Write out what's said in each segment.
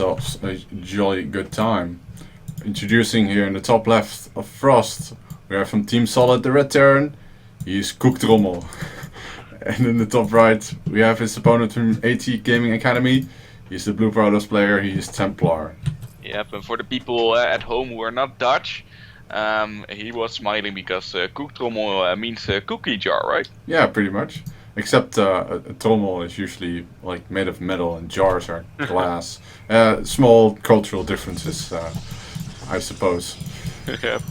ourselves a jolly good time. Introducing here in the top left of Frost, we have from Team Solid the Red Terran, he's Koektrommel. And in the top right, we have his opponent from AT Gaming Academy, he's the Blue Protoss player, he is Templar. Yep, and for the people at home who are not Dutch, he was smiling because koektrommel means cookie jar, right? Yeah, pretty much. Except a trommel is usually like made of metal and jars are glass. Small cultural differences, I suppose. Yep.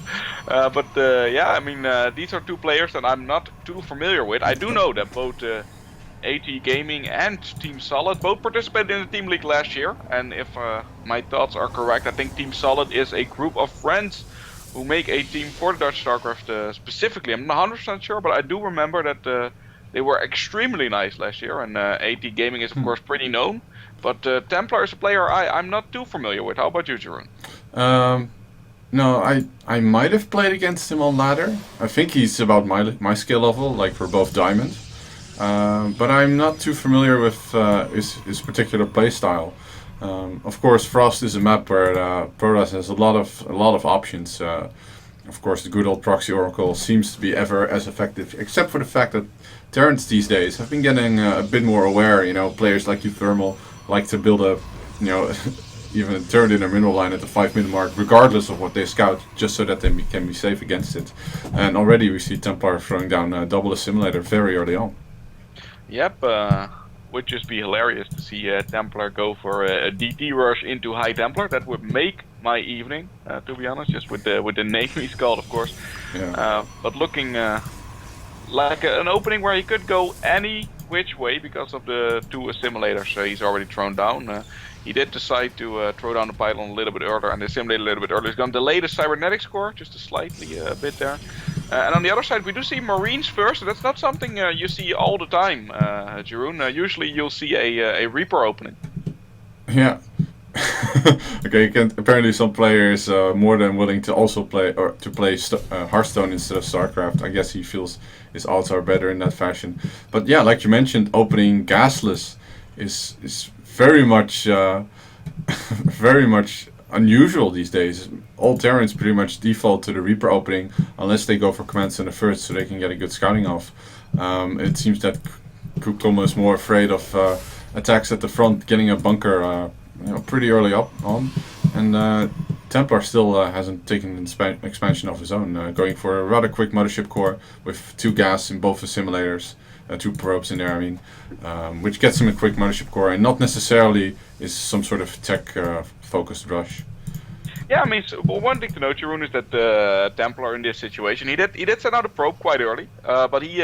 But yeah, I mean, these are two players that I'm not too familiar with. I do know that both AT Gaming and Team Solid both participated in the Team League last year. And if my thoughts are correct, I think Team Solid is a group of friends who make a team for the Dutch StarCraft specifically. I'm not 100% sure, but I do remember that they were extremely nice last year. And AT Gaming is, of course, pretty known. But Templar is a player I'm not too familiar with. How about you, Jeroen? No, I might have played against him on ladder. I think he's about my skill level, like for both diamond. But I'm not too familiar with his particular playstyle. Of course, Frost is a map where Protoss has a lot of options. Of course, the good old proxy oracle seems to be ever as effective, except for the fact that Terrans these days have been getting a bit more aware. You know, players like Thermal like to build a, even a turret in their mineral line at the 5-minute mark, regardless of what they scout, just so that they can be safe against it. And already we see Templar throwing down double assimilator very early on. Yep, would just be hilarious to see Templar go for a DT rush into High Templar. That would make my evening, to be honest, just with the name he's called, of course. Yeah. But looking like an opening where he could go any which way because of the two assimilators he's already thrown down. He did decide to throw down the pylon a little bit earlier and assimilate a little bit earlier. He's going to delay the cybernetic score just slightly a bit there. And on the other side, we do see Marines first. So that's not something you see all the time, Jeroen. Usually you'll see a Reaper opening. Yeah. Okay. Apparently, some players are more than willing to also play Hearthstone instead of StarCraft. I guess he feels his odds are better in that fashion. But yeah, like you mentioned, opening gasless is very much very much unusual these days. All Terrans pretty much default to the Reaper opening unless they go for command center first so they can get a good scouting off. It seems that Koektrommel is more afraid of attacks at the front, getting a bunker pretty early up on, and Templar still hasn't taken an expansion of his own, going for a rather quick mothership core with 2 gas in both assimilators. 2 probes in there, I mean, which gets him a quick mothership core, and not necessarily is some sort of tech-focused rush. Yeah, I mean, one thing to note, Jeroen, is that Templar in this situation, he did send out a probe quite early, but he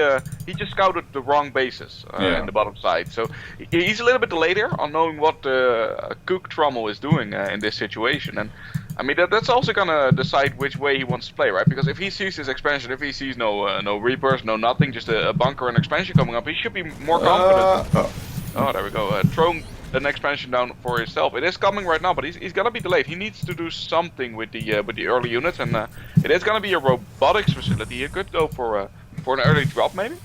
just scouted the wrong bases in the bottom side. So he's a little bit delayed here on knowing what Koektrommel is doing in this situation, and I mean that's also gonna decide which way he wants to play, right? Because if he sees his expansion, if he sees no Reapers, no nothing, just a bunker and expansion coming up, he should be more confident. Oh, there we go. Throwing an expansion down for himself. It is coming right now, but he's gonna be delayed. He needs to do something with the early units, and it is gonna be a robotics facility. He could go for an early drop, maybe.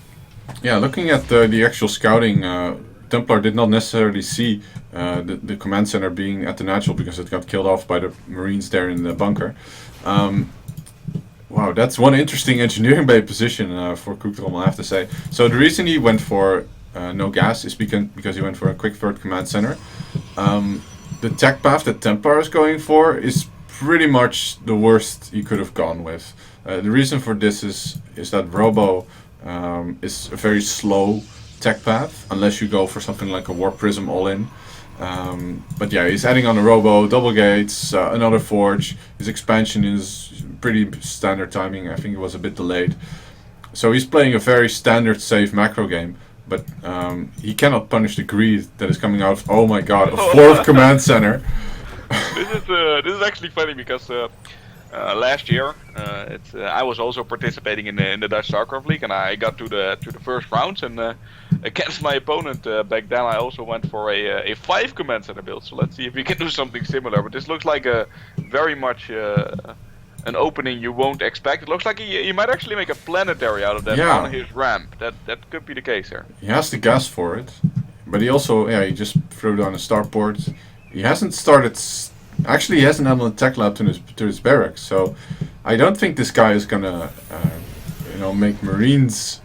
Yeah, looking at the actual scouting, Templar did not necessarily see the command center being at the natural because it got killed off by the Marines there in the bunker. Wow, that's one interesting engineering bay position for Koektrommel, I have to say. So the reason he went for no gas is because he went for a quick third command center. The tech path that Templar is going for is pretty much the worst he could have gone with. The reason for this is that Robo is a very slow tech path unless you go for something like a Warp Prism all-in. But yeah, he's adding on a Robo, double gates, another forge. His expansion is pretty standard timing. I think it was a bit delayed. So he's playing a very standard safe macro game. But he cannot punish the greed that is coming out of, oh my god, a 4th command center. This is actually funny because last year I was also participating in the Dutch StarCraft League, and I got to the first rounds, and against my opponent back then I also went for a 5 command center build. So let's see if we can do something similar. But this looks like a very much an opening you won't expect. It looks like he might actually make a planetary out of that on his ramp. That could be the case here. He has the gas for it, but he also he just threw down a starport. he hasn't started. Actually, he hasn't had an attack lab to his barracks. So I don't think this guy is gonna, make Marines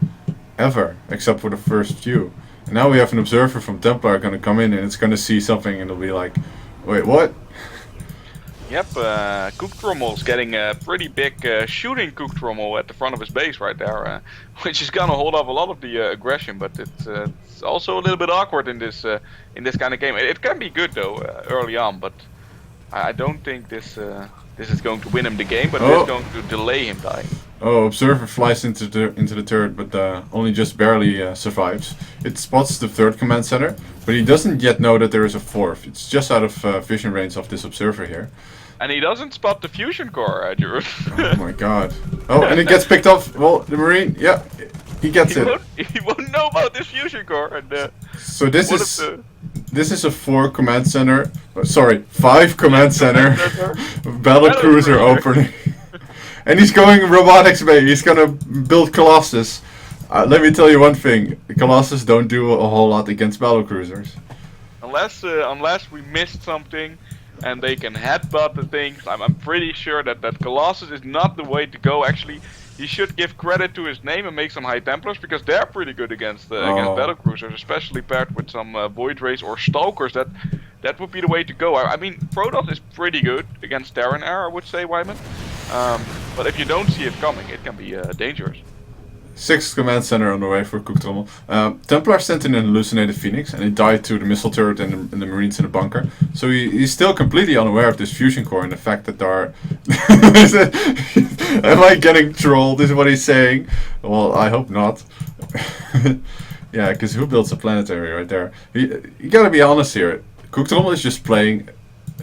ever, except for the first few. And now we have an observer from Templar gonna come in, and it's gonna see something, and it'll be like, wait, what? Yep, Cook Trommel's getting a pretty big shooting Cook Trommel at the front of his base right there, which is gonna hold off a lot of the aggression, but it's also a little bit awkward in this kind of game. It can be good though early on, but I don't think this is going to win him the game, but it is going to delay him dying. Oh, observer flies into the turret, but only just barely survives. It spots the third command center, but he doesn't yet know that there is a fourth. It's just out of vision range of this observer here. And he doesn't spot the fusion core, Drew. Oh my god. Oh, and it gets picked off. Well, the Marine, yeah, he gets it. He won't know about this fusion core. And, so this is a 4 command center. Sorry, 5 command center battle cruiser opening. And he's going robotics bay. He's gonna build Colossus. Let me tell you one thing: Colossus don't do a whole lot against battle cruisers. Unless we missed something, and they can headbutt the things. I'm pretty sure that Colossus is not the way to go. Actually, he should give credit to his name and make some High Templars, because they're pretty good against battle cruisers, especially paired with some Void Rays or Stalkers. That would be the way to go. I mean, Protoss is pretty good against Terran Air, I would say, Wyman. But if you don't see it coming, it can be dangerous. 6th command center on the way for Cook Trommel. Templar sent in an hallucinated Phoenix, and he died to the missile turret and the Marines in the bunker. So he's still completely unaware of this fusion core and the fact that there are... Am I getting trolled, is what he's saying? Well, I hope not. Yeah, because who builds a planetary right there? You gotta be honest here. Cook Trommel is just playing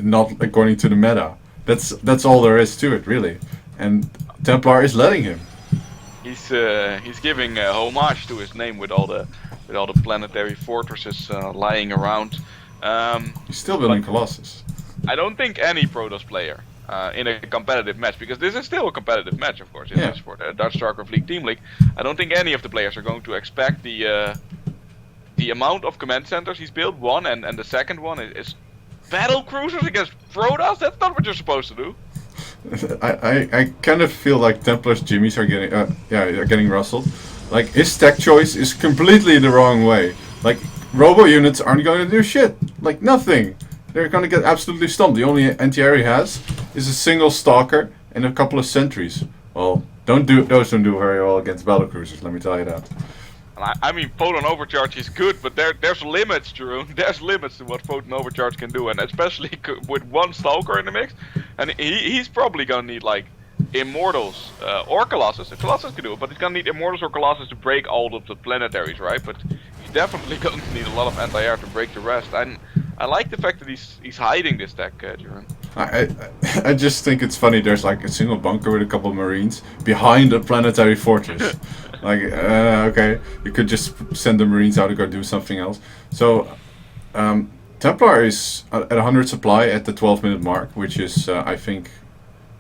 not according to the meta. That's all there is to it, really. And Templar is letting him. He's giving homage to his name with all the planetary fortresses lying around. He's still building Colossus. I don't think any Protoss player in a competitive match, because this is still a competitive match, of course. It's for the Dutch StarCraft League Team League. I don't think any of the players are going to expect the amount of command centers he's built. One, and the second one is battle cruisers against Protoss. That's not what you're supposed to do. I kind of feel like Templar's Jimmies are getting rustled. Like, his tech choice is completely the wrong way. Like, robo units aren't going to do shit. Like, nothing. They're going to get absolutely stumped. The only anti-air he has is a single stalker and a couple of sentries. Well, those don't do very well against battle cruisers, let me tell you that. I mean, Photon Overcharge is good, but there's limits, Jeroen. There's limits to what Photon Overcharge can do, and especially with one Stalker in the mix. And he's probably gonna need, like, Immortals or Colossus. Colossus can do it, but he's gonna need Immortals or Colossus to break all of the planetaries, right? But he's definitely going to need a lot of anti-air to break the rest. And I like the fact that he's hiding this tech, Jeroen. I just think it's funny. There's like a single bunker with a couple of Marines behind a planetary fortress. Like, okay, you could just send the Marines out to go do something else. So, Templar is at 100 supply at the 12-minute mark, which is, I think,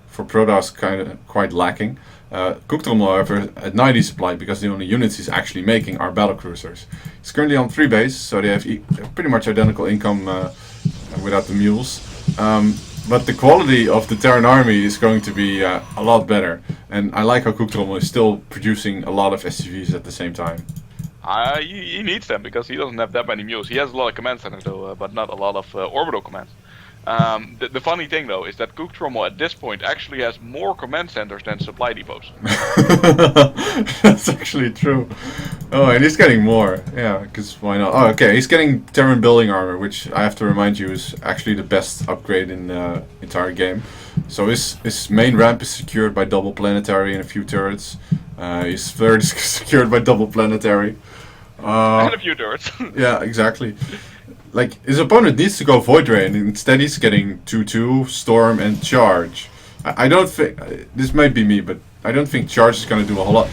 for Protoss quite lacking. Cook Trommel, however, at 90 supply, because the only units he's actually making are battlecruisers. He's currently on 3 bases, so they have pretty much identical income without the mules. But the quality of the Terran army is going to be a lot better. And I like how Cook Trommel is still producing a lot of SCVs at the same time. He needs them, because he doesn't have that many mules. He has a lot of command centers, though, but not a lot of orbital commands. The funny thing, though, is that Cook Trommel at this point actually has more command centers than supply depots. That's actually true. Oh, and he's getting more. Yeah, because why not? Oh, okay, he's getting Terran building armor, which I have to remind you is actually the best upgrade in the entire game. So his main ramp is secured by double planetary and a few turrets. His third is secured by double planetary. And a few turrets. Yeah, exactly. Like, his opponent needs to go Void Ray, and instead he's getting 2-2, Storm, and Charge. I don't think... this might be me, but I don't think Charge is going to do a whole lot.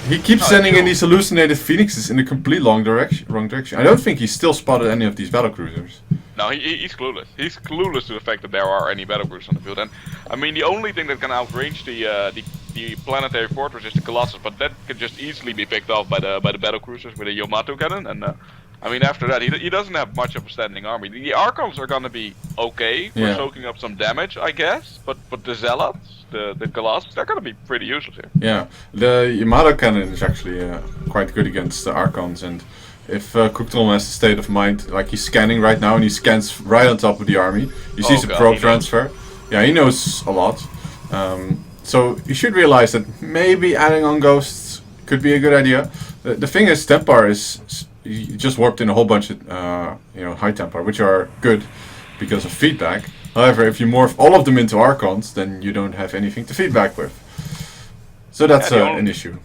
He keeps sending in these hallucinated Phoenixes in the complete wrong direction. I don't think he's still spotted any of these battlecruisers. No, he's clueless. He's clueless to the fact that there are any battlecruisers on the field. And, I mean, the only thing that can outrange the planetary fortress is the Colossus, but that can just easily be picked off by the battlecruisers with a Yamato cannon. And I mean, after that, he doesn't have much of a standing army. The Archons are gonna be okay for soaking up some damage, I guess. But the Zealots, the Glass, they're gonna be pretty useless here. Yeah, the Yamato cannon is actually quite good against the Archons, and if Cookdrom has the state of mind, like he's scanning right now, and he scans right on top of the army. He sees a probe transfer. Yeah, he knows a lot. So you should realize that maybe adding on ghosts could be a good idea. The thing is, Templar is you just warped in a whole bunch of high Templar, which are good because of feedback. However, if you morph all of them into Archons, then you don't have anything to feedback with. So that's an issue.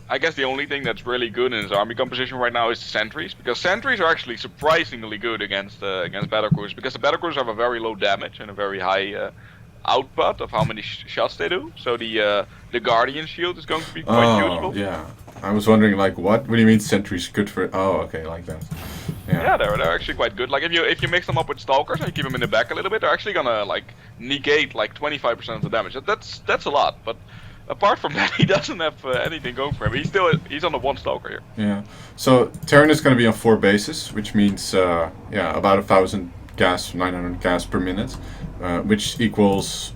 I guess the only thing that's really good in his army composition right now is the sentries, because sentries are actually surprisingly good against battlecruisers, because the battlecruisers have a very low damage and a very high output of how many shots they do. So the Guardian shield is going to be quite useful. Yeah, I was wondering, like, what do you mean sentries good for? Oh, okay, like that. Yeah, they're actually quite good. Like if you mix them up with stalkers and you keep them in the back a little bit, they're actually gonna like negate like 25% of the damage. That's a lot, but. Apart from that, he doesn't have anything going for him. He's on the 1 stalker here. Yeah. So Terran is going to be on 4 bases, which means about 1,000 gas, 900 gas per minute, which equals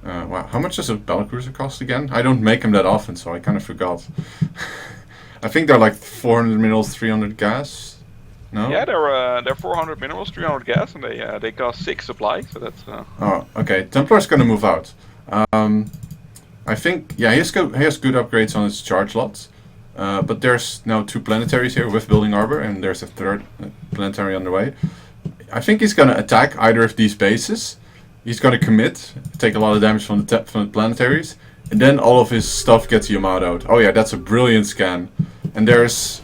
wow, how much does a battlecruiser cost again? I don't make them that often, so I kind of forgot. I think they're like 400 minerals, 300 gas. No. Yeah, they're 400 minerals, 300 gas, and they cost 6 supply. So that's. Oh, okay. Templar's going to move out. I think, he has good upgrades on his charge lots, but there's now 2 planetaries here with Building Arbor, and there's a 3rd planetary on the way. I think he's going to attack either of these bases. He's going to commit, take a lot of damage from the planetaries, and then all of his stuff gets Yamato'd. Oh yeah, that's a brilliant scan. And there's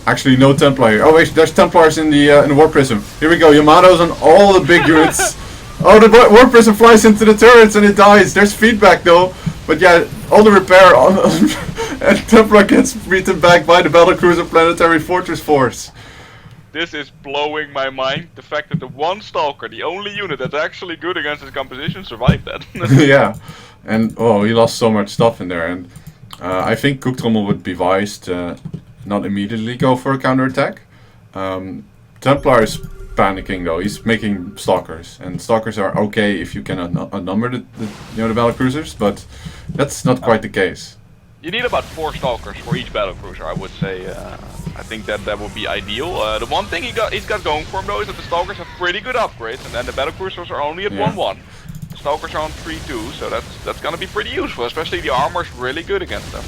actually no Templar here. Oh wait, there's Templars in the War Prism. Here we go, Yamato's on all the big units. Oh, the War Prism flies into the turrets and it dies. There's feedback though. But yeah, all the repair and Templar gets beaten back by the Battlecruiser Planetary Fortress Force. This is blowing my mind. The fact that the 1 Stalker, the only unit that's actually good against his composition, survived that. Yeah, and he lost so much stuff in there. And I think Cooktrommel would be wise to not immediately go for a counterattack. Templar is panicking though. He's making stalkers, and stalkers are okay if you can outnumber the battlecruisers, but that's not quite the case. You need about 4 stalkers for each battlecruiser, I would say. I think that would be ideal. The one thing he's got going for him though is that the stalkers have pretty good upgrades, and then the battlecruisers are only at 1-1. The stalkers are on 3-2, so that's gonna be pretty useful. Especially the armor's really good against them.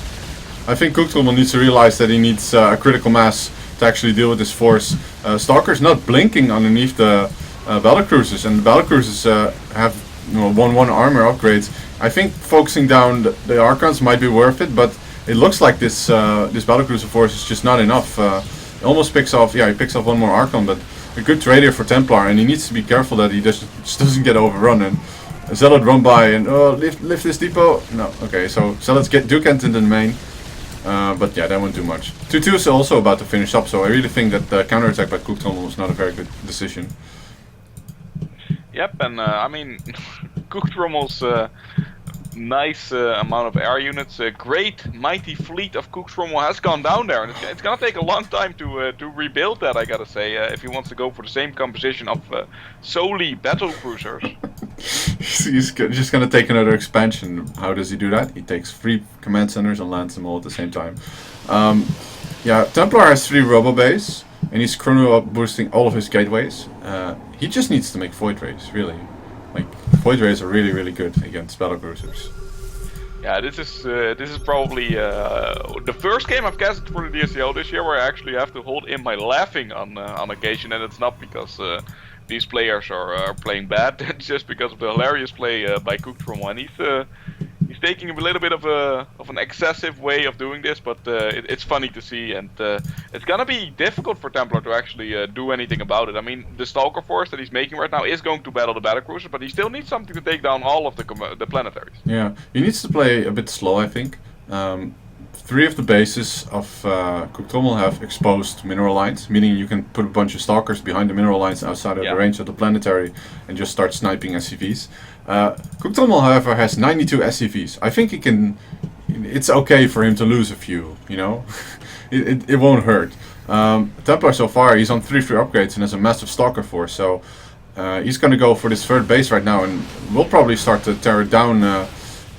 I think Cooktrommel needs to realize that he needs a critical mass to actually deal with this force. Stalker's not blinking underneath the battlecruisers, and the battlecruisers have 1-1 armor upgrades. I think focusing down the Archons might be worth it, but it looks like this battlecruiser force is just not enough. It almost picks off, he picks off 1 more Archon, but a good trade here for Templar, and he needs to be careful that he just doesn't get overrun. And Zealot run by and lift this depot. No, okay, so Zealots do get into the main. But yeah, that won't do much. 2-2 is also about to finish up, so I really think that the counterattack by Cooktrommel was not a very good decision. Yep, and I mean, Cooktrommel's nice amount of air units, a great mighty fleet of Cooktrommel has gone down there, and it's gonna take a long time to rebuild that, I gotta say, if he wants to go for the same composition of solely battle cruisers. He's just gonna take another expansion. How does he do that? He takes 3 command centers and lands them all at the same time. Yeah, Templar has 3 robo-bays, and he's chrono boosting all of his gateways. He just needs to make Void Rays, really. Like, Void Rays are really, really good against battlecruisers. Yeah, this is probably the first game I've casted for the DSCL this year where I actually have to hold in my laughing on occasion, and it's not because these players are playing bad. It's just because of the hilarious play by Cooktrommel, and he's taking a little bit of an excessive way of doing this, but it's funny to see, and it's gonna be difficult for Templar to actually do anything about it. I mean, the Stalker force that he's making right now is going to battle the battlecruisers, but he still needs something to take down all of the planetaries. Yeah, he needs to play a bit slow, I think. 3 of the bases of Cooktrommel have exposed mineral lines, meaning you can put a bunch of stalkers behind the mineral lines outside of the range of the planetary and just start sniping SCVs. Cooktrommel, however, has 92 SCVs. I think he can. It's okay for him to lose a few, you know. It won't hurt. Templar so far, he's on 3 free upgrades and has a massive stalker force, so he's going to go for this third base right now, and we'll probably start to tear it down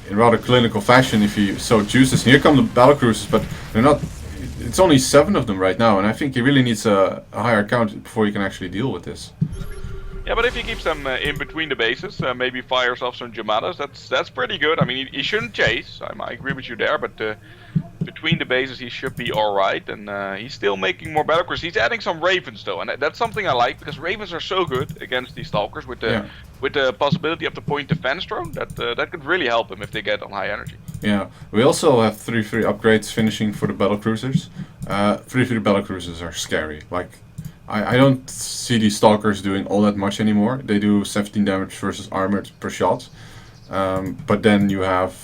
in rather clinical fashion if he so chooses. Here come the battlecruisers, but they're not. It's only 7 of them right now, and I think he really needs a higher count before he can actually deal with this. Yeah, but if he keeps them in between the bases, maybe fires off some Jamadas, that's pretty good. I mean, he shouldn't chase. I agree with you there, but between the bases he should be all right, and he's still making more battlecruisers. He's adding some Ravens though, and that's something I like because Ravens are so good against these Stalkers with the possibility of the point defense drone. That could really help him if they get on high energy. Yeah, we also have 3 free upgrades finishing for the battlecruisers. 3 free battlecruisers are scary. Like, I don't see these Stalkers doing all that much anymore. They do 17 damage versus armored per shot, but then you have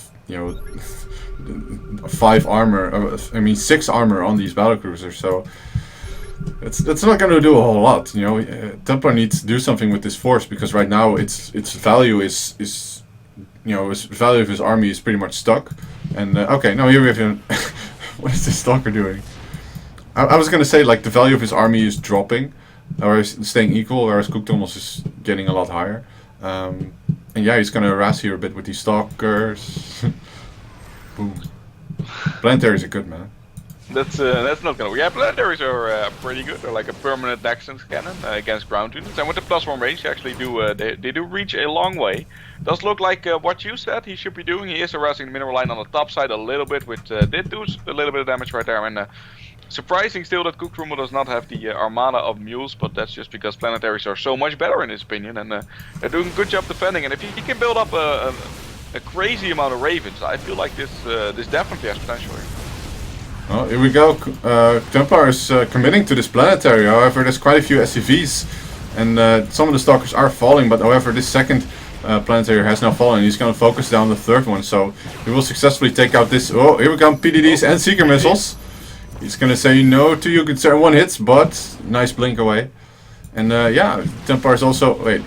5 armor. I mean 6 armor on these battlecruisers. So it's not going to do a whole lot. Templar needs to do something with this force because right now its value is its value of his army is pretty much stuck. And okay, now here we have him. What is this Stalker doing? I was gonna say like the value of his army is dropping, or is staying equal, whereas Cooktommels is getting a lot higher. And yeah, he's gonna harass here a bit with these stalkers. Boom. Planetaries are good, man. That's not gonna work. Yeah, planetaries are pretty good. They're like a permanent distance cannon against ground units, and with the +1 range, they actually do they do reach a long way. Does look like what you said he should be doing. He is harassing the mineral line on the top side a little bit, which did do a little bit of damage right there. And surprising still that Cooktrommel does not have the armada of mules, but that's just because planetaries are so much better in his opinion, and they're doing a good job defending. And if he can build up a crazy amount of ravens, I feel like this definitely has potential here. Well, here we go. Templar is committing to this planetary. However, there's quite a few SCVs, and some of the stalkers are falling. But however, this second planetary has now fallen. He's going to focus down the third one, so he will successfully take out this. Oh, here we come, PDDs and Seeker missiles. He's going to say no to you, good sir. 1 hit, but nice blink away. And yeah, Templar is also. Wait,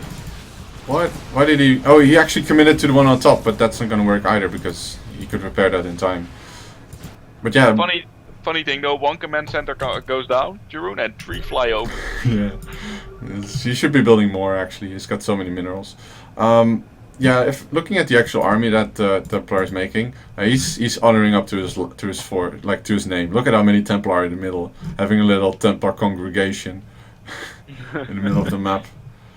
what? Why did he? Oh, he actually committed to the one on top, but that's not going to work either because he could repair that in time. But yeah. Funny thing though, 1 command center goes down, Jeroen, and 3 fly over. Yeah, he should be building more actually. He's got so many minerals. Yeah, if looking at the actual army that Templar is making, he's honoring up to his name. Look at how many Templar are in the middle, having a little Templar congregation in the middle of the map.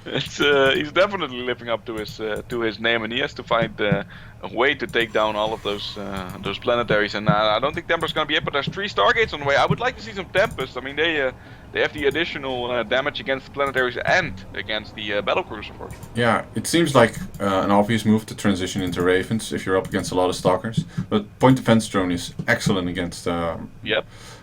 He's definitely living up to his name, and he has to find a way to take down all of those planetaries. And I don't think Templar's gonna be it, but there's 3 Stargates on the way. I would like to see some Tempest. I mean, they have the additional damage against the planetaries and against the battlecruiser force. Yeah, it seems like an obvious move to transition into Ravens if you're up against a lot of Stalkers. But point defense drone is excellent against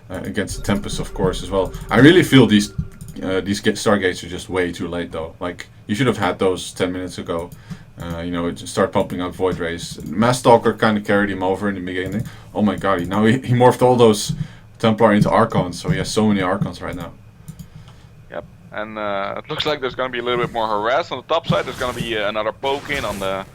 against the Tempest, of course, as well. I really feel these Stargates are just way too late though. Like, you should have had those 10 minutes ago. Just start pumping out Void Rays. Mass Stalker kind of carried him over in the beginning. Oh my god, he morphed all those Templar into Archons, so he has so many Archons right now. Yep, and it looks like there's going to be a little bit more harass on the top side. There's going to be another poke in on the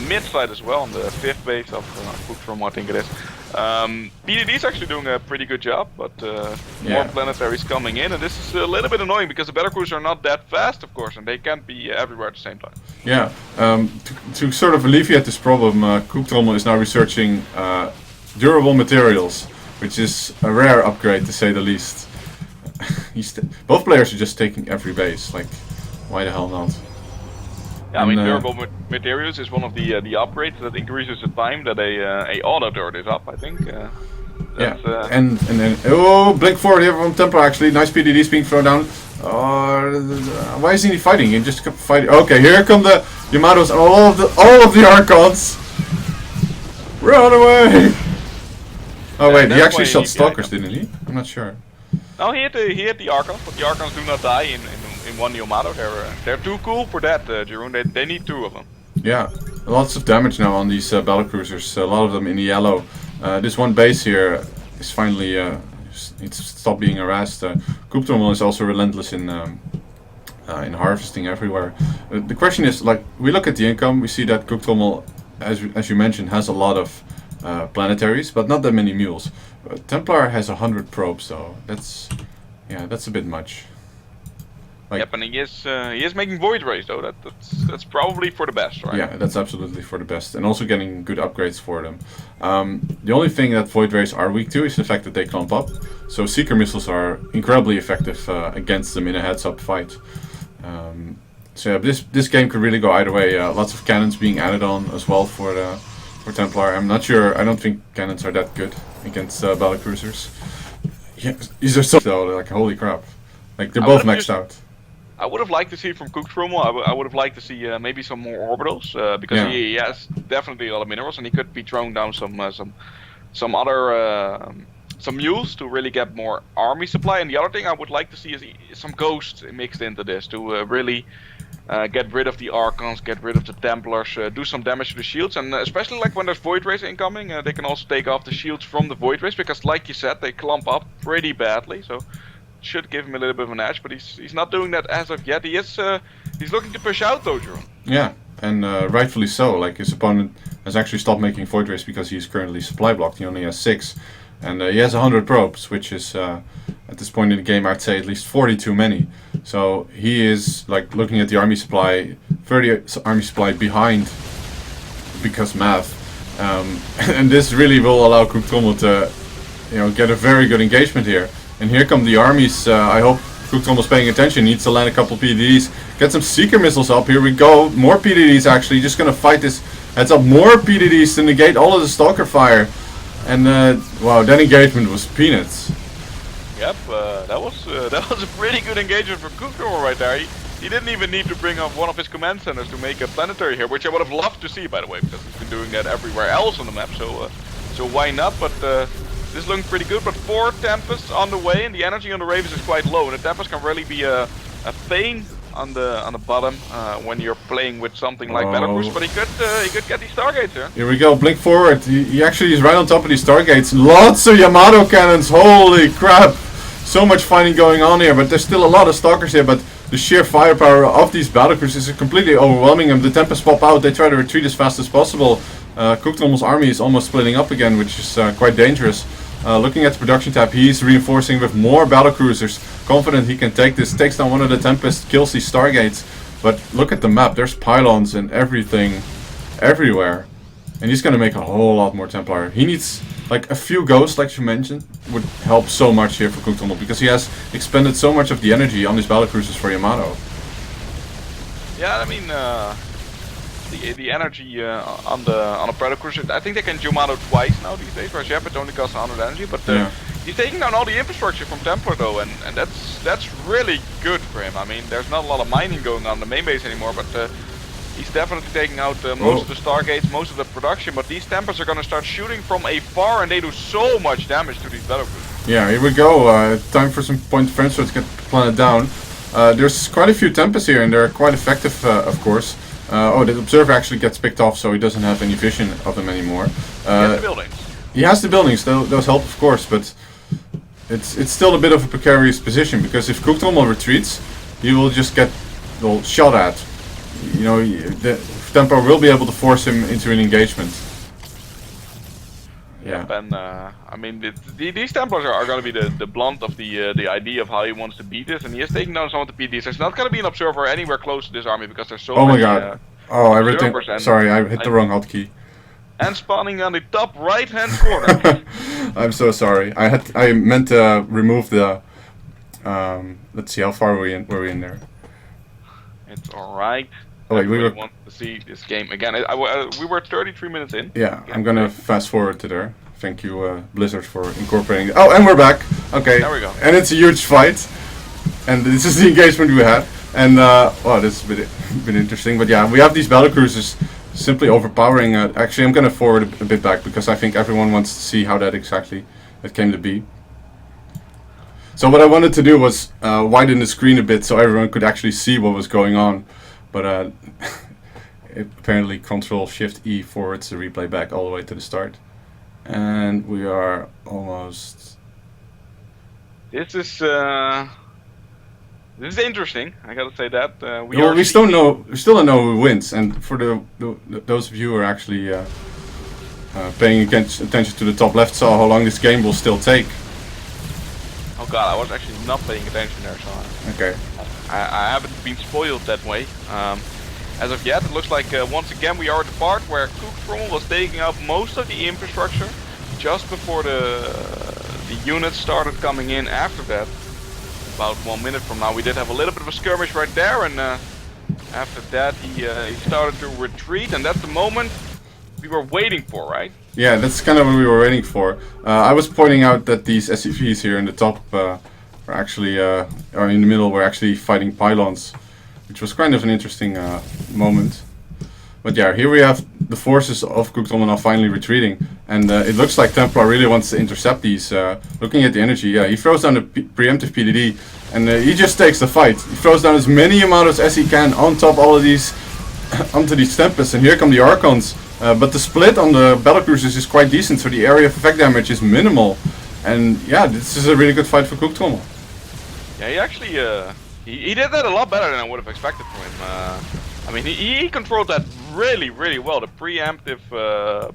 mid side as well, on the 5th base of Cooktrommel, I think it is. PDD's actually doing a pretty good job, but more planetaries coming in, and this is a little bit annoying because the battlecruisers are not that fast, of course, and they can't be everywhere at the same time. Yeah, to sort of alleviate this problem, Cooktrommel is now researching durable materials, which is a rare upgrade to say the least. Both players are just taking every base, like, why the hell not? Yeah, I mean, durable materials is one of the upgrades that increases the time that a auto turret is up, I think. Yeah, and then, oh, blink forward here from Templar actually, nice PDDs being thrown down. Why isn't he fighting? He just kept fighting. Okay, here come the Yamatos and all of the Archons. Run away! Oh wait, he actually shot Stalkers, didn't he? I'm not sure. No, he hit the Archons, but the Archons do not die in one Yamato. They're too cool for that, Jeroen. They need 2 of them. Yeah, lots of damage now on these battlecruisers. A lot of them in the yellow. This one base here is finally it's stopped being harassed. Cooktrommel is also relentless in harvesting everywhere. The question is, like, we look at the income, we see that Cooktrommel, as you mentioned, has a lot of planetaries, but not that many mules. Templar has 100 probes, though. That's Yeah, that's a bit much. Like, yep, and he is making Void Rays though. That's probably for the best, right? yeah, that's absolutely for the best, and also getting good upgrades for them. The only thing that Void Rays are weak to is the fact that they clump up. So Seeker missiles are incredibly effective against them in a heads-up fight. So yeah, this game could really go either way. Lots of cannons being added on as well for Templar. I'm not sure. I don't think cannons are that good against battlecruisers. Yeah, these are so though. Like holy crap! Like they're both maxed out. I would have liked to see from Cooktrommel. I would have liked to see maybe some more orbitals because he has definitely a lot of minerals and he could be throwing down some other some mules to really get more army supply. And the other thing I would like to see is some ghosts mixed into this to really get rid of the Archons, get rid of the Templars, do some damage to the shields, and especially like when there's Void Rays incoming, they can also take off the shields from the Void Rays because, like you said, they clump up pretty badly. So should give him a little bit of an edge, but he's not doing that as of yet. He's looking to push out though, Jerome. Yeah, and rightfully so. Like his opponent has actually stopped making Void Rays because he's currently supply blocked. He only has 6, and he has 100 probes, which is at this point in the game I'd say at least 40 too many. So he is like looking at the army supply, 30 army supply behind because math, and this really will allow Cooktrommel to get a very good engagement here. And here come the armies. I hope Cooktrommel's paying attention. Needs to land a couple PDDs. Get some Seeker missiles up. Here we go. More PDDs actually. Just gonna fight this heads up. More PDDs to negate all of the Stalker fire. And wow, that engagement was peanuts. Yep, that was a pretty good engagement for Cooktrommel right there. He didn't even need to bring up one of his command centers to make a planetary here, which I would have loved to see, by the way, because he's been doing that everywhere else on the map. So why not? But this is looking pretty good, but 4 Tempests on the way, and the energy on the Ravens is quite low. And the Tempest can really be a pain on the bottom when you're playing with something like Battlecruiser. But he could get these Stargates here. Here we go, blink forward. He actually is right on top of these Stargates. Lots of Yamato cannons. Holy crap! So much fighting going on here, but there's still a lot of Stalkers here. But the sheer firepower of these Battlecruisers is completely overwhelming them. The Tempests pop out. They try to retreat as fast as possible. Cooktrommel's army is almost splitting up again, which is quite dangerous. Looking at the production tab, he's reinforcing with more battlecruisers. Confident he can take this. Takes down one of the Tempests, kills these Stargates. But look at the map, there's pylons and everything everywhere. And he's gonna make a whole lot more Templar. He needs like a few ghosts, like you mentioned, would help so much here for Cooktrommel because he has expended so much of the energy on these battlecruisers for Yamato. Yeah, I mean, the energy on a Battlecruiser, I think they can Yamato twice now these days, whereas Shepard only costs 100 energy, but he's taking down all the infrastructure from Templar though, and that's really good for him. I mean, there's not a lot of mining going on in the main base anymore, but he's definitely taking out most of the Stargates, most of the production, but these Templars are going to start shooting from afar, and they do so much damage to these Battlecruisers. Yeah, here we go. Time for some point defense to get the planet down. There's quite a few Tempests here, and they're quite effective, of course. The Observer actually gets picked off, so he doesn't have any vision of them anymore. He has the buildings. He has the buildings, those help, of course, but it's still a bit of a precarious position, because if Cooktrommel retreats, he will just get shot at. You know, the Templar will be able to force him into an engagement. Yeah. Yep, and I mean, these Templars are going to be the blunt of the idea of how he wants to beat this, and he is taking down some of the PDs. There's not going to be an observer anywhere close to this army because there's so many. Oh my god! Sorry, I hit the wrong hotkey. And spawning on the top right-hand corner. I'm so sorry. I meant to remove the. Let's see, how far were we in there? It's all right. Oh wait, we want to see this game again. We were 33 minutes in. Yeah, I'm gonna fast forward to there. Thank you, Blizzard, for incorporating. Oh, and we're back. Okay. There we go. And it's a huge fight. And this is the engagement we had. And well, this has been interesting. But yeah, we have these battlecruisers simply overpowering. Actually, I'm gonna forward a bit back because I think everyone wants to see how that came to be. So what I wanted to do was widen the screen a bit so everyone could actually see what was going on. But apparently Control-Shift-E forwards the replay back all the way to the start. And we are almost... This is interesting, I gotta say that. We still don't know who wins. And for those of you who are actually paying attention to the top left saw how long this game will still take. god, I was actually not paying attention there, so Okay. I haven't been spoiled that way. As of yet, it looks like once again we are at the part where Cooktrommel was taking out most of the infrastructure just before the units started coming in after that. About 1 minute from now we did have a little bit of a skirmish right there, and after that he started to retreat, and that's the moment we were waiting for, right? Yeah, that's kind of what we were waiting for. I was pointing out that these SCVs here in the top are actually, or in the middle, were actually fighting pylons, which was kind of an interesting moment. But yeah, here we have the forces of Cooktrommel now finally retreating, and it looks like Templar really wants to intercept these. Looking at the energy, yeah, he throws down the preemptive PDD, and he just takes the fight. He throws down as many amount as he can on top all of these, onto these Tempests, and here come the Archons. But the split on the battlecruisers is quite decent, so the area of effect damage is minimal, and yeah, this is a really good fight for Cooktrommel. Yeah, he actually he did that a lot better than I would have expected from him. I mean, he controlled that really well. The preemptive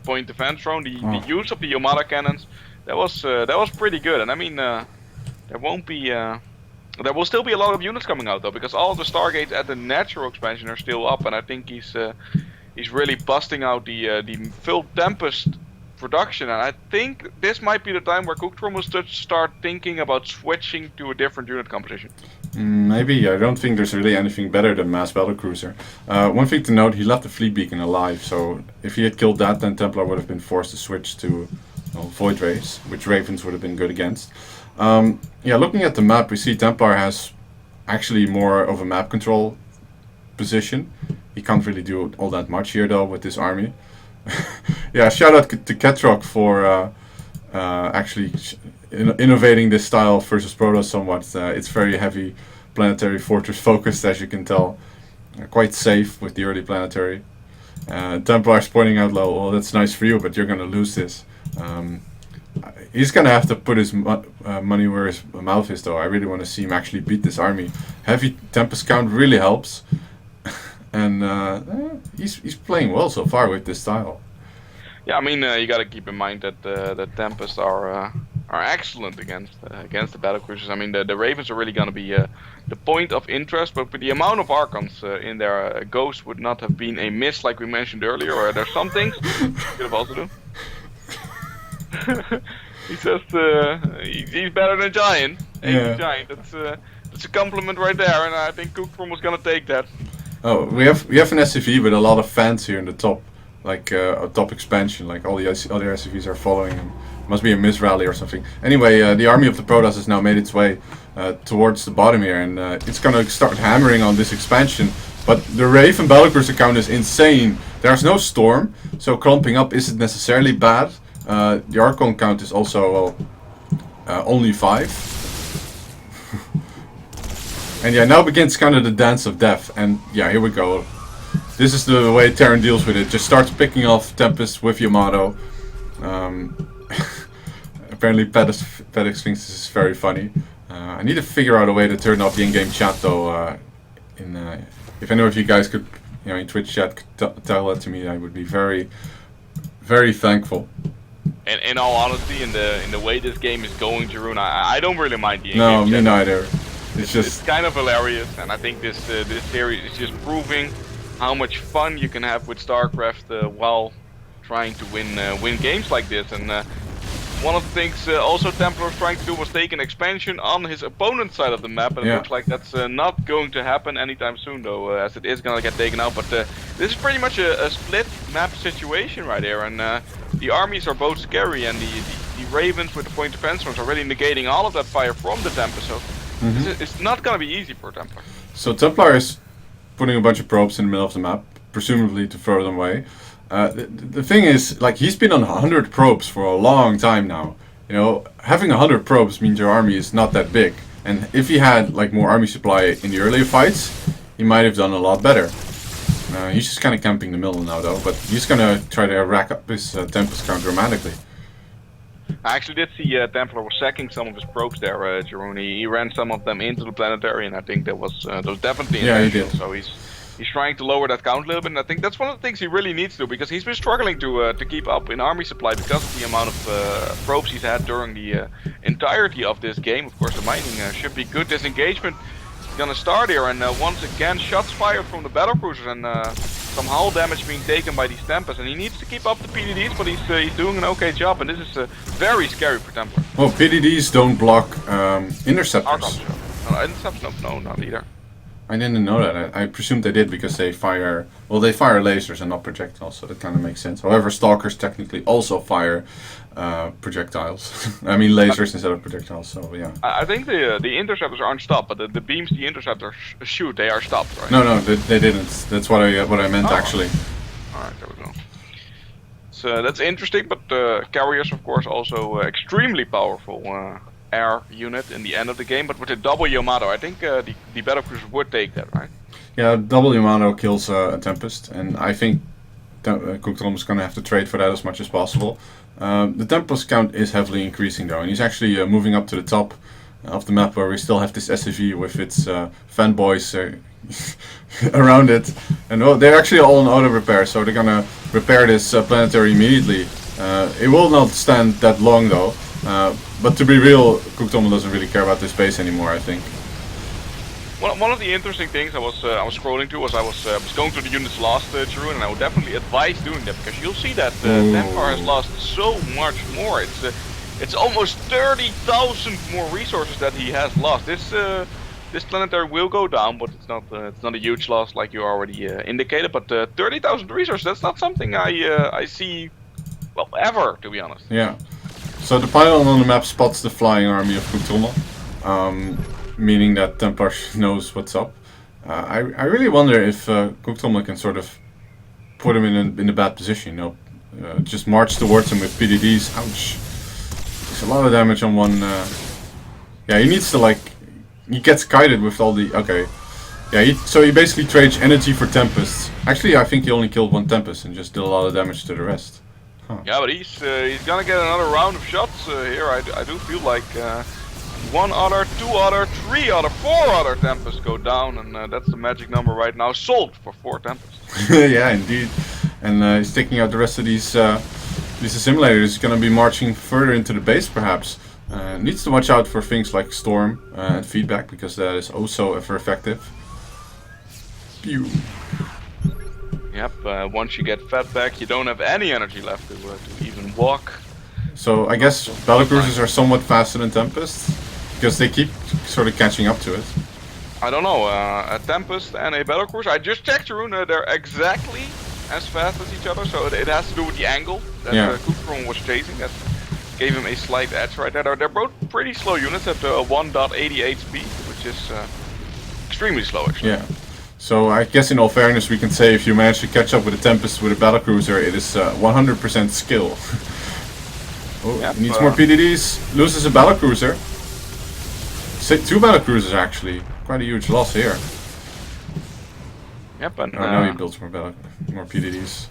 point defense drone, the use of the Yamada cannons, that was pretty good. And I mean, there won't be there will still be a lot of units coming out though, because all the Stargates at the natural expansion are still up, and I think he's really busting out the full Tempest production, and I think this might be the time where Cooktrommel will start thinking about switching to a different unit composition. Maybe. I don't think there's really anything better than Mass Battlecruiser. One thing to note, he left the Fleet Beacon alive, so if he had killed that, then Templar would have been forced to switch to Void Rays, which Ravens would have been good against. Yeah, looking at the map, we see Templar has actually more of a map control position. He can't really do all that much here though with this army. Yeah, shout out to Ketrock for actually innovating this style versus Protoss somewhat. It's very heavy planetary fortress focused, as you can tell. Quite safe with the early planetary. Templar's pointing out, well, that's nice for you, but you're gonna lose this. He's gonna have to put his money where his mouth is though. I really want to see him actually beat this army. Heavy Tempest count really helps. And he's playing well so far with this style. Yeah, I mean, you got to keep in mind that the Tempests are excellent against the battlecruisers. I mean, the Ravens are really going to be the point of interest, but with the amount of Archons in there, Ghost would not have been a miss, like we mentioned earlier. Or there's some things you could have also done. He says he's better than Giant. Yeah. Giant. That's a compliment right there, and I think Cooktrommel was going to take that. Oh, we have an SCV with a lot of fans here in the top, like a top expansion. Like all the other SCVs are following him. Must be a miss rally or something. Anyway, the army of the Protoss has now made its way towards the bottom here, and it's gonna start hammering on this expansion. But the Raven Battlecruiser count is insane. There's no storm, so clumping up isn't necessarily bad. The Archon count is also only 5. And yeah, now begins kind of the dance of death, and yeah, here we go. This is the way Terran deals with it. Just starts picking off Tempest with Yamato. Apparently Pedix thinks this is very funny. I need to figure out a way to turn off the in-game chat though. If any of you guys could, in Twitch chat, tell that to me, I would be very, very thankful. And in all honesty, in the way this game is going, Jeroen, I don't really mind the in-game chat. No, me chat. neither. It's kind of hilarious, and I think this series is just proving how much fun you can have with StarCraft while trying to win games like this. And one of the things also Templar was trying to do was take an expansion on his opponent's side of the map, and it looks like that's not going to happen anytime soon, though, as it is going to get taken out. But this is pretty much a split map situation right here, and the armies are both scary, and the Ravens with the point defense ones are really negating all of that fire from the Templar. So. It's not gonna be easy for Templar. So Templar is putting a bunch of probes in the middle of the map, presumably to throw them away. The thing is, like, he's been on 100 probes for a long time now. Having 100 probes means your army is not that big. And if he had like more army supply in the earlier fights, he might have done a lot better. He's just kind of camping the middle now though, but he's gonna try to rack up his Tempest count dramatically. I actually did see Templar was sacking some of his probes there, Jeroen. He ran some of them into the planetary, and I think that was definitely he did. So he's He's trying to lower that count a little bit, and I think that's one of the things he really needs to do, because he's been struggling to keep up in army supply because of the amount of probes he's had during the entirety of this game. Of course, the mining should be good. This engagement is gonna start here, and once again, shots fired from the battlecruisers, and some hull damage being taken by these Tempests, and he needs to keep up the PDDs, but he's doing an okay job, and this is very scary for Templar. Well, PDDs don't block interceptors. Interceptors, no, not either. I didn't know that. I presumed they did because they fire lasers and not projectiles, so that kind of makes sense. However, stalkers technically also fire projectiles. I mean lasers instead of projectiles. So yeah. I think the interceptors aren't stopped, but the beams the interceptors shoot, they are stopped, right? No, they didn't. That's what I meant actually. All right, there we go. So that's interesting, but carriers, of course, also extremely powerful air unit in the end of the game. But with a double Yamato, I think the battlecruiser would take that, right? Yeah, double Yamato kills a Tempest, and I think Cookdrom is going to have to trade for that as much as possible. The Tempest count is heavily increasing though, and he's actually moving up to the top of the map where we still have this SCV with its fanboys around it. And they're actually all in auto repair, so they're going to repair this planetary immediately. It will not stand that long though, but to be real, Cookdom doesn't really care about this base anymore, I think. One of the interesting things I was scrolling to was I was going through the units lost, Jeroen, and I would definitely advise doing that, because you'll see that Templar has lost so much more. It's almost 30,000 more resources that he has lost. This planetary will go down, but it's not a huge loss like you already indicated. But 30,000 resources, that's not something I see, well, ever, to be honest. Yeah. So the pylon on the map spots the flying army of Cooktrommel. Meaning that Templar knows what's up. I really wonder if Cooktrommel can sort of put him in a bad position. Just march towards him with PDDs. Ouch! There's a lot of damage on one. Yeah, he needs to he gets kited with all the. Okay. Yeah, so he basically trades energy for Tempests. Actually, I think he only killed one Tempest and just did a lot of damage to the rest. Huh. Yeah, but he's gonna get another round of shots here. I do feel like. One other, two other, three other, four other Tempests go down, and that's the magic number right now. Sold for 4 Tempests. Yeah, indeed. And he's taking out the rest of these assimilators. He's going to be marching further into the base, perhaps. Needs to watch out for things like storm and feedback, because that is also ever effective. Pew. Yep. Once you get fed back, you don't have any energy left to even walk. So I guess battlecruisers are somewhat faster than Tempests, because they keep sort of catching up to it. I don't know, a Tempest and a battlecruiser, I just checked, Jeroen, they're exactly as fast as each other, so it has to do with the angle that Cookdrom was chasing. That gave him a slight edge right there. They're both pretty slow units at 1.88 speed, which is extremely slow actually. Yeah. So I guess in all fairness we can say if you manage to catch up with a Tempest with a battlecruiser, it is 100% skill. Yep, needs more PDDs, loses a battlecruiser. 2 battlecruisers actually, quite a huge loss here. Yep, and now he builds more PDDs.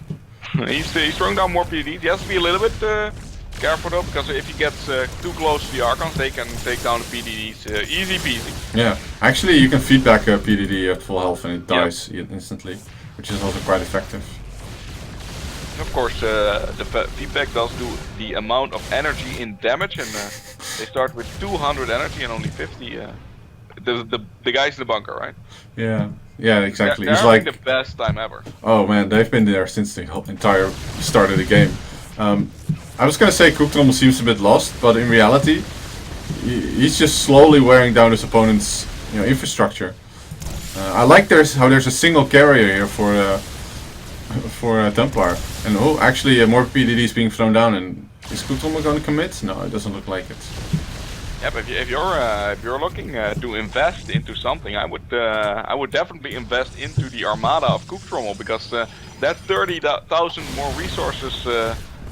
he's throwing down more PDDs. He has to be a little bit careful though, because if he gets too close to the Archons, they can take down the PDDs easy peasy. Yeah, actually you can feedback a PDD at full health and it dies instantly, which is also quite effective. Of course, the feedback does do the amount of energy in damage, and they start with 200 energy and only 50. The guys in the bunker, right? Yeah, exactly. They're He's having like the best time ever. Oh man, they've been there since the entire start of the game. I was gonna say Cooktrommel seems a bit lost, but in reality, he's just slowly wearing down his opponent's infrastructure. I like how there's a single carrier here for Templar, and actually more PDDs being thrown down. And is Cooktrommel going to commit? No, it doesn't look like it. Yeah, but if you're looking to invest into something, I would definitely invest into the Armada of Cooktrommel, because that 30,000 more resources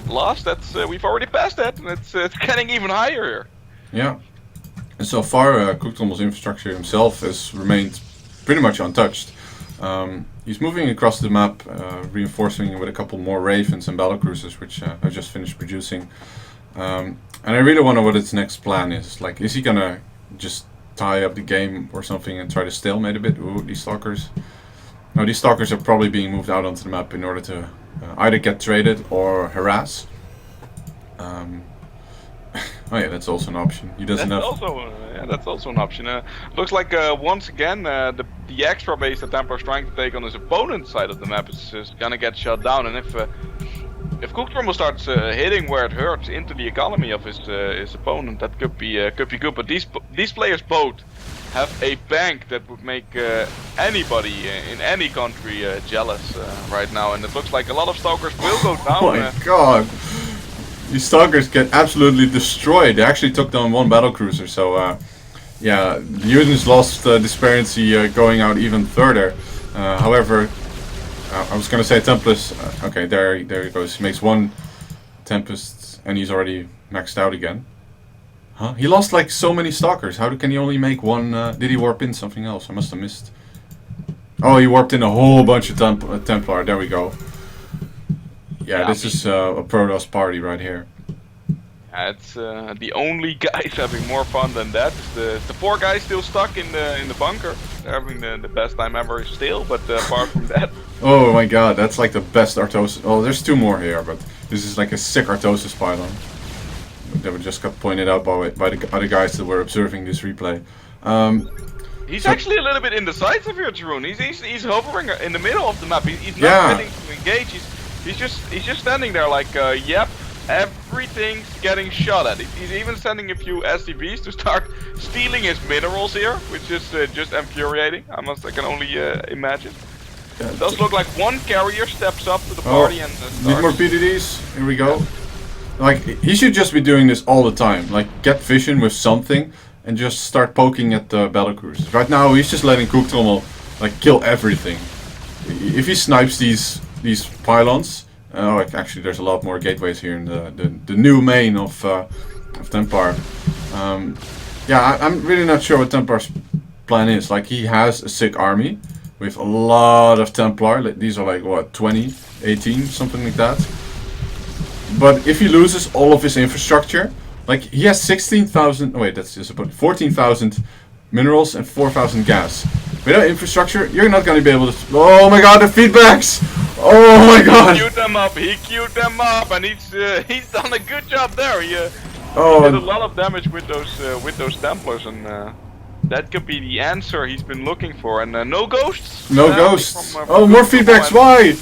lost. That's we've already passed that, and it's getting even higher here. Yeah, and so far Cooktrommel's infrastructure himself has remained pretty much untouched. He's moving across the map, reinforcing with a couple more Ravens and battlecruisers, which I just finished producing. And I really wonder what its next plan is. Like, is he gonna just tie up the game or something and try to stalemate a bit? Ooh, these stalkers. Now these stalkers are probably being moved out onto the map in order to either get traded or harass. Oh yeah, that's also an option. He doesn't That's have. also that's also an option. Looks like once again the extra base that Templar is trying to take on his opponent's side of the map is gonna get shut down. And if Cooktrommel starts hitting where it hurts into the economy of his opponent, that could be good. But these players both have a bank that would make anybody in any country jealous right now. And it looks like a lot of stalkers will go down. Oh my god. These stalkers get absolutely destroyed. They actually took down one battlecruiser, so yeah, the Unions lost Disparity going out even further. However, I was gonna say Tempest. Okay, there he goes. He makes one Tempest, and he's already maxed out again. Huh? He lost like so many stalkers. How can he only make one? Did he warp in something else? I must have missed. Oh, he warped in a whole bunch of Templar. There we go. Yeah, this is a Protoss party right here. It's the only guys having more fun than that. The four guys still stuck in the bunker. They're having the best time ever still, but apart from that. Oh my god, that's like the best Artosis. Oh, there's two more here, but this is like a sick Artosis pylon. That just got pointed out by the other guys that were observing this replay. He's actually a little bit indecisive here, Jeroen. He's hovering in the middle of the map. He's not willing to engage. He's just standing there like, yep, everything's getting shot at. He's even sending a few SCVs to start stealing his minerals here, which is just infuriating. I can only imagine. It does look like one carrier steps up to the party and need more PDDs. Here we go. Like, he should just be doing this all the time. Like, get vision with something and just start poking at the battlecruisers. Right now, he's just letting Cooktrommel like kill everything. If he snipes these pylons, oh, actually, there's a lot more gateways here in the new main of Templar. Yeah, I'm really not sure what Templar's plan is. Like, he has a sick army with a lot of Templar. These are like what, 20, 18, something like that. But if he loses all of his infrastructure, like he has 16,000. Oh wait, that's just about 14,000 minerals and 4,000 gas. Without infrastructure, you're not going to be able to. Oh my god, the feedbacks! Oh my god! He queued them up, and he's done a good job there. He did a lot of damage with those Templars, and that could be the answer he's been looking for. And no ghosts. No ghosts. Oh, more feedbacks. Why?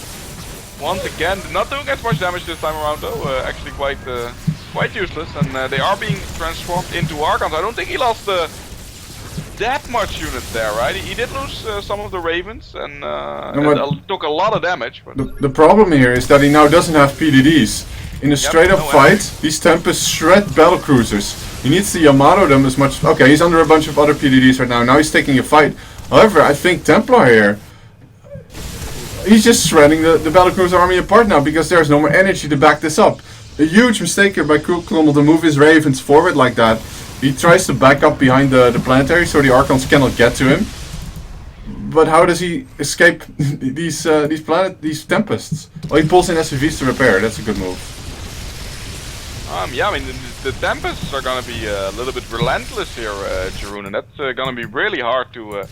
Once again, not doing as much damage this time around though. Actually, quite useless, and they are being transformed into Archons. I don't think he lost that much units there, right? He did lose some of the Ravens, and took a lot of damage. But the problem here is that he now doesn't have PDDs. In a straight-up fight, these Tempests shred battlecruisers. He needs to Yamato them as much. Okay, he's under a bunch of other PDDs right now. Now he's taking a fight. However, I think Templar here, he's just shredding the battlecruiser army apart now because there's no more energy to back this up. A huge mistake here by Cooktrommel to move his Ravens forward like that. He tries to back up behind the planetary so the Archons cannot get to him. But how does he escape these Tempests? Well, he pulls in SCVs to repair. That's a good move. Yeah, I mean the Tempests are gonna be a little bit relentless here, Jeroen, and that's gonna be really hard to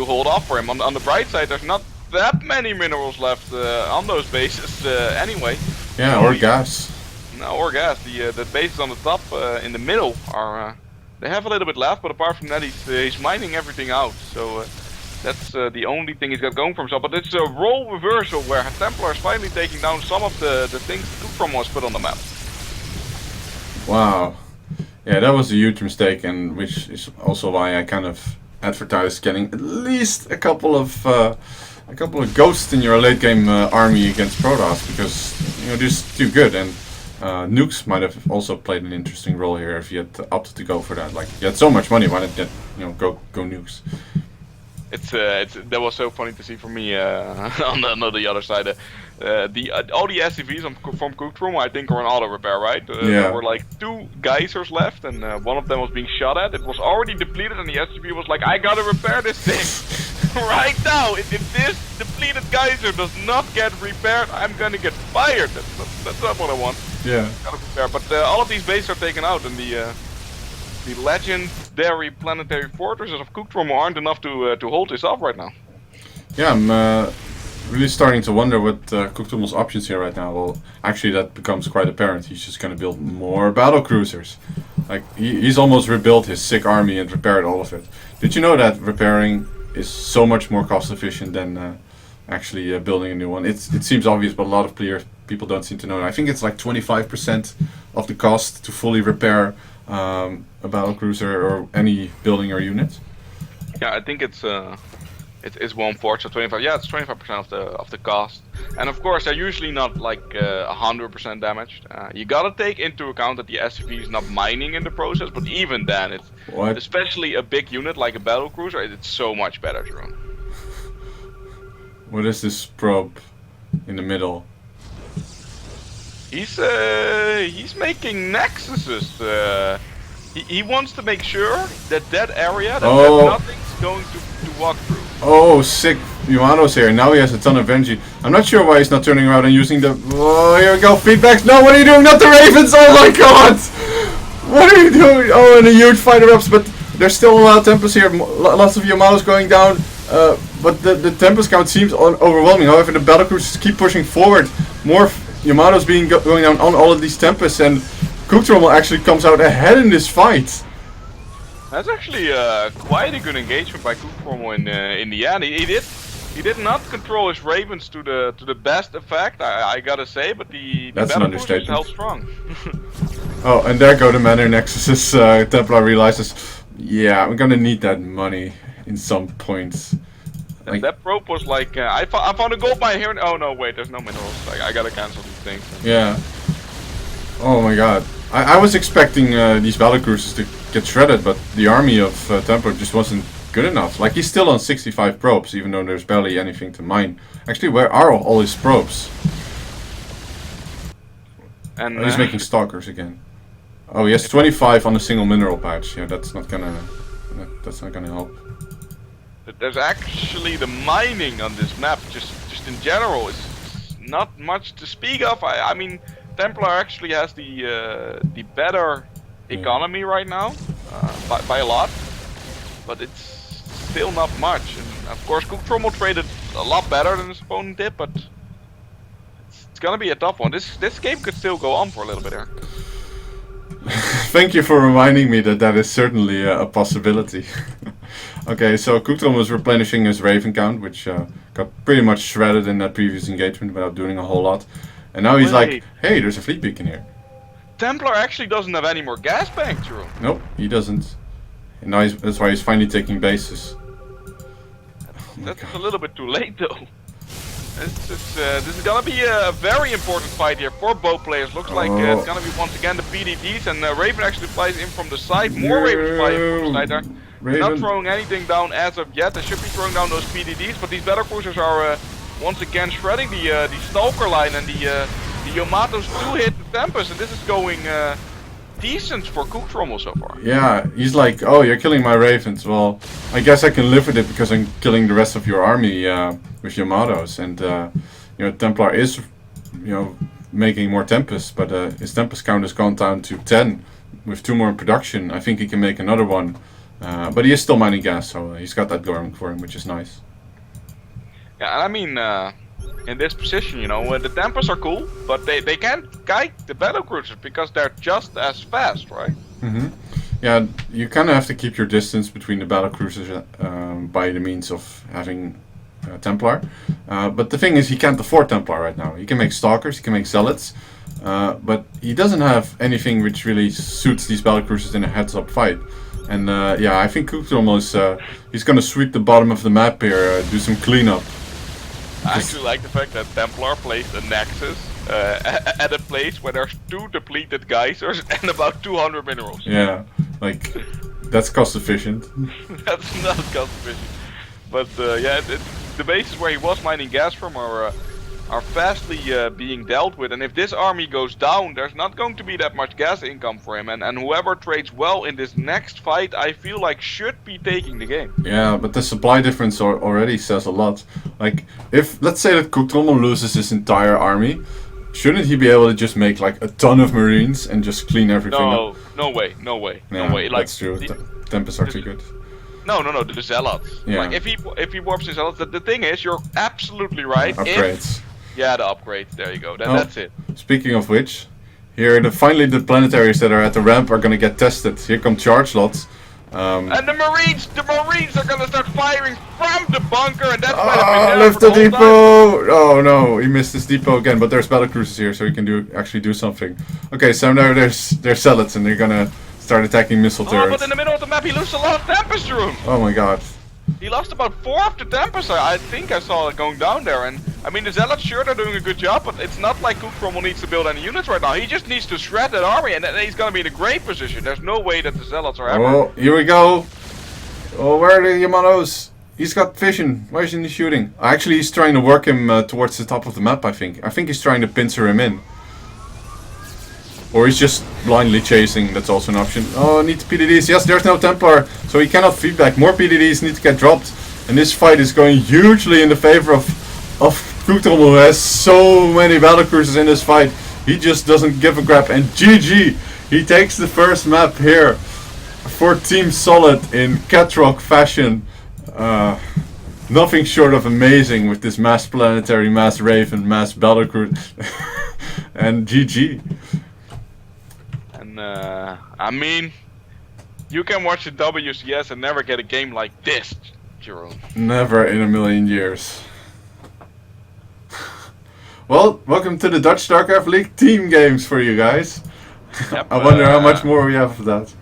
hold off for him. On the bright side, there's not that many minerals left on those bases anyway. Yeah, or gas. No, or gas. The bases on the top in the middle are they have a little bit left, but apart from that, he's mining everything out. So that's the only thing he's got going for himself. But it's a role reversal where Templar is finally taking down some of the things Cooktrommel was put on the map. Wow. Yeah, that was a huge mistake, and which is also why I kind of advertised getting at least a couple of ghosts in your late game army against Protoss, because they're just too good. And nukes might have also played an interesting role here if you had opted to go for that. Like, you had so much money, why not get go nukes? That was so funny to see for me on the other side. All the SCVs from Cooktrommel I think are on auto repair, right? Yeah. There were like 2 geysers left, and one of them was being shot at. It was already depleted, and the SCV was like, "I gotta repair this thing right now. If this depleted geyser does not get repaired, I'm gonna get fired. That's not what I want." Yeah. Gotta repair. But all of these bases are taken out, and the legendary planetary fortresses of Cooktrommel aren't enough to hold this off right now. Yeah, really starting to wonder what Cooktrommel's options here right now. Well, actually, that becomes quite apparent. He's just going to build more battle cruisers. Like he's almost rebuilt his sick army and repaired all of it. Did you know that repairing is so much more cost efficient than actually building a new one? It seems obvious, but a lot of people don't seem to know. I think it's like 25% of the cost to fully repair a battle cruiser or any building or unit. Yeah, I think it's 1/4, so 25. Yeah, it's 25% of the cost. And of course, they're usually not like 100% damaged. You gotta take into account that the SCV is not mining in the process, but even then, it's especially a big unit like a battle cruiser. It's so much better, Jerome. What is this probe in the middle? He's making nexuses. He wants to make sure that area that nothing's going to walk through. Oh, sick. Yamato's here. Now he has a ton of energy. I'm not sure why he's not turning around and using the... Oh, here we go. Feedbacks. No, what are you doing? Not the Ravens. Oh my god. What are you doing? Oh, and a huge fight erupts. But there's still a lot of Tempest here. Lots of Yamatos going down. But the Tempest count seems overwhelming. However, the battlecruisers keep pushing forward. More Yamatos going down on all of these Tempests. And Cooktrommel actually comes out ahead in this fight. That's actually quite a good engagement by Cooktrommel in the end. He did not control his Ravens to the best effect, I gotta say, but the battlecruisers held strong. Oh, and there go the Manor Nexuses. Templar realizes, yeah, I'm gonna need that money in some points. Like, that probe was like, I found a gold mine here. Oh no, wait, there's no minerals. I gotta cancel these things. Yeah. Oh my god. I was expecting these battlecruisers to get shredded, but the army of Templar just wasn't good enough. Like, he's still on 65 probes, even though there's barely anything to mine. Actually, where are all his probes? And he's making stalkers again. Oh, he has 25 on a single mineral patch. Yeah, that's not gonna help. There's actually the mining on this map, just in general, is not much to speak of. I mean, Templar actually has the better economy right now, by a lot, but it's still not much. And of course, Cooktrommel traded a lot better than his opponent did, but it's gonna be a tough one. This game could still go on for a little bit here. Thank you for reminding me that is certainly a possibility. Okay, so Cooktrommel was replenishing his Raven count, which got pretty much shredded in that previous engagement without doing a whole lot. And now he's like, hey, there's a fleet beacon here. Templar actually doesn't have any more gas bank, Drew. Nope, he doesn't. And now that's why he's finally taking bases. That's a little bit too late, though. This is gonna be a very important fight here for both players. Looks like it's gonna be once again the PDDs, and Raven actually flies in from the side. More Ravens fly in from the side there. They're not throwing anything down as of yet. They should be throwing down those PDDs, but these battlecruisers are once again shredding the Stalker line, and the Yamatos do hit the Tempest, and this is going decent for Cooktrommel so far. Yeah, he's like, oh, you're killing my Ravens. Well, I guess I can live with it because I'm killing the rest of your army with Yamatos. And, Templar is, making more Tempests, but his Tempest count has gone down to 10 with 2 more in production. I think he can make another one. But he is still mining gas, so he's got that going for him, which is nice. Yeah, and I mean, in this position, the Tempests are cool, but they can't guide the battlecruisers because they're just as fast, right? Mm-hmm. Yeah, you kind of have to keep your distance between the battlecruisers by the means of having Templar. But the thing is, he can't afford Templar right now. He can make Stalkers, he can make Zealots, but he doesn't have anything which really suits these battlecruisers in a heads-up fight. And I think Cooktrommel is he's gonna sweep the bottom of the map here, do some cleanup. I actually like the fact that Templar placed a Nexus at a place where there's 2 depleted geysers and about 200 minerals. Yeah, like, that's cost efficient. That's not cost efficient. But the bases where he was mining gas from are fastly being dealt with, and if this army goes down, there's not going to be that much gas income for him, and whoever trades well in this next fight, I feel like should be taking the game. Yeah, but the supply difference already says a lot. Like, if, let's say that Cooktrommel loses his entire army, shouldn't he be able to just make like a ton of Marines and just clean everything up? No way. Yeah, Like, that's true. Tempests are too good. No, the Zealots. Yeah. Like if he warps in Zealots, the thing is, you're absolutely right. Upgrades. Yeah, the upgrades. There you go. That's it. Speaking of which, here finally the planetaries that are at the ramp are gonna get tested. Here come charge lots. And the Marines are gonna start firing from the bunker, and that's why lift the depot! Oh no, he missed his depot again, but there's battlecruisers here, so he can actually do something. Okay, so now there's zealots, and they're gonna start attacking missile turrets. But in the middle of the map, he lost a lot of Tempest Rune. Oh my god. He lost about 4 of the Tempest. I think I saw it going down there, and I mean the Zealots sure they're doing a good job, but it's not like Cookrommel needs to build any units right now. He just needs to shred that army, and then he's gonna be in a great position. There's no way that the Zealots are ever. Oh, here we go. Oh, where are the Yamanos? He's got vision. Why isn't he shooting? Actually, he's trying to work him towards the top of the map, I think. I think he's trying to pincer him in. Or he's just blindly chasing, that's also an option. Oh, needs PDDs. Yes, there's no Templar, so he cannot feedback. More PDDs need to get dropped. And this fight is going hugely in the favor of Cooktrommel, who has so many battlecruisers in this fight. He just doesn't give a crap. And GG! He takes the first map here for Team Solid in Catrock fashion. Nothing short of amazing with this mass planetary, mass raven, mass battlecruiser. And GG. I mean, you can watch the WCS and never get a game like this, Jerome. Never in a million years. Well, welcome to the Dutch StarCraft League team games for you guys. Yep, I wonder how much more we have of that.